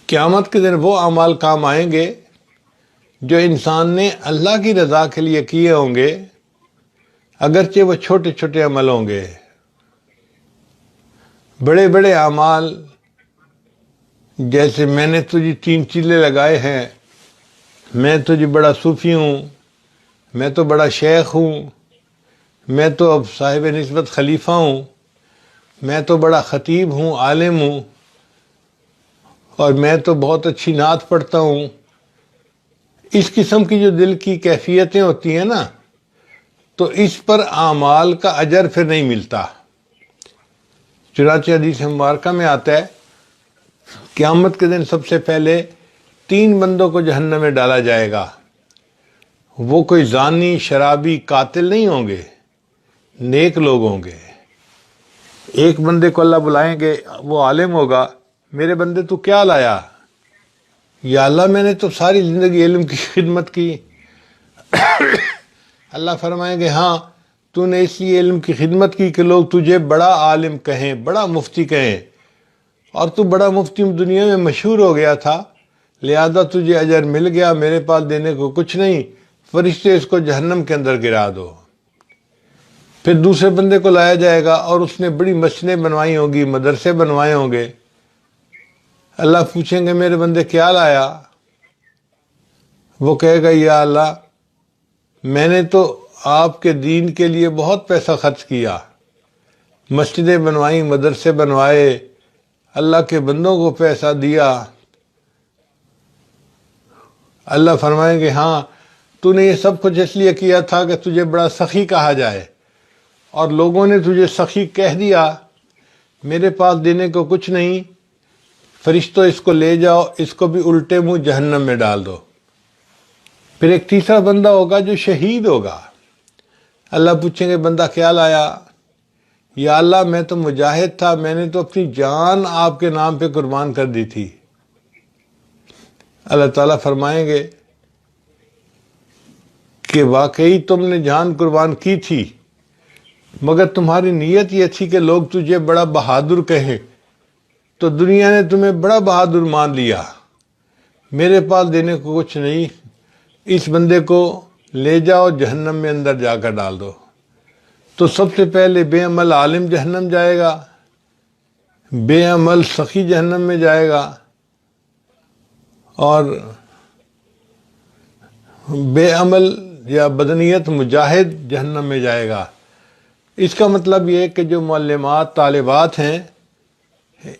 قیامت کے دن وہ اعمال کام آئیں گے جو انسان نے اللہ کی رضا کے لیے کیے ہوں گے، اگرچہ وہ چھوٹے چھوٹے عمل ہوں گے۔ بڑے بڑے اعمال جیسے میں نے تجھے 3 چیلے لگائے ہیں، میں تجھے بڑا صوفی ہوں، میں تو بڑا شیخ ہوں، میں تو اب صاحب نسبت خلیفہ ہوں، میں تو بڑا خطیب ہوں، عالم ہوں، اور میں تو بہت اچھی نعت پڑھتا ہوں۔ اس قسم کی جو دل کی کیفیتیں ہوتی ہیں نا، تو اس پر اعمال کا اجر پھر نہیں ملتا۔ چنانچہ حدیث مبارکہ میں آتا ہے، قیامت کے دن سب سے پہلے 3 بندوں کو جہنم میں ڈالا جائے گا۔ وہ کوئی زانی، شرابی، قاتل نہیں ہوں گے، نیک لوگ ہوں گے۔ ایک بندے کو اللہ بلائیں گے، وہ عالم ہوگا، میرے بندے تو کیا لایا؟ یا اللہ میں نے تو ساری زندگی علم کی خدمت کی۔ اللہ فرمائیں گے ہاں، تو نے اس لیے علم کی خدمت کی کہ لوگ تجھے بڑا عالم کہیں، بڑا مفتی کہیں، اور تو بڑا مفتی دنیا میں مشہور ہو گیا تھا، لہذا تجھے اجر مل گیا، میرے پاس دینے کو کچھ نہیں، فرشتے اس کو جہنم کے اندر گرا دو۔ پھر دوسرے بندے کو لایا جائے گا اور اس نے بڑی مسجدیں بنوائی ہوں گی، مدرسے بنوائے ہوں گے۔ اللہ پوچھیں گے میرے بندے کیا لایا؟ وہ کہے گا یا اللہ میں نے تو آپ کے دین کے لیے بہت پیسہ خرچ کیا، مسجدیں بنوائیں، مدرسے بنوائے، اللہ کے بندوں کو پیسہ دیا۔ اللہ فرمائیں گے ہاں، تو نے یہ سب کچھ اس لیے کیا تھا کہ تجھے بڑا سخی کہا جائے، اور لوگوں نے تجھے سخی کہہ دیا، میرے پاس دینے کو کچھ نہیں، فرشتوں اس کو لے جاؤ، اس کو بھی الٹے منہ جہنم میں ڈال دو۔ پھر ایک تیسرا بندہ ہوگا جو شہید ہوگا۔ اللہ پوچھیں گے بندہ کیا لایا؟ یا اللہ میں تو مجاہد تھا، میں نے تو اپنی جان آپ کے نام پہ قربان کر دی تھی۔ اللہ تعالیٰ فرمائیں گے کہ واقعی تم نے جان قربان کی تھی، مگر تمہاری نیت یہ تھی کہ لوگ تجھے بڑا بہادر کہیں، تو دنیا نے تمہیں بڑا بہادر مان لیا، میرے پاس دینے کو کچھ نہیں، اس بندے کو لے جاؤ جہنم میں اندر جا کر ڈال دو۔ تو سب سے پہلے بے عمل عالم جہنم جائے گا، بے عمل سخی جہنم میں جائے گا، اور بے عمل یا بدنیت مجاہد جہنم میں جائے گا۔ اس کا مطلب یہ ہے کہ جو معلمات، طالبات ہیں،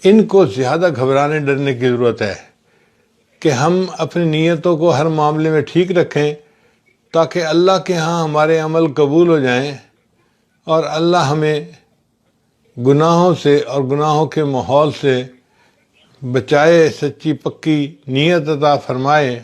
ان کو زیادہ گھبرانے ڈرنے کی ضرورت ہے کہ ہم اپنی نیتوں کو ہر معاملے میں ٹھیک رکھیں، تاکہ اللہ کے ہاں ہمارے عمل قبول ہو جائیں، اور اللہ ہمیں گناہوں سے اور گناہوں کے ماحول سے بچائے، سچی پکی نیت عطا فرمائے۔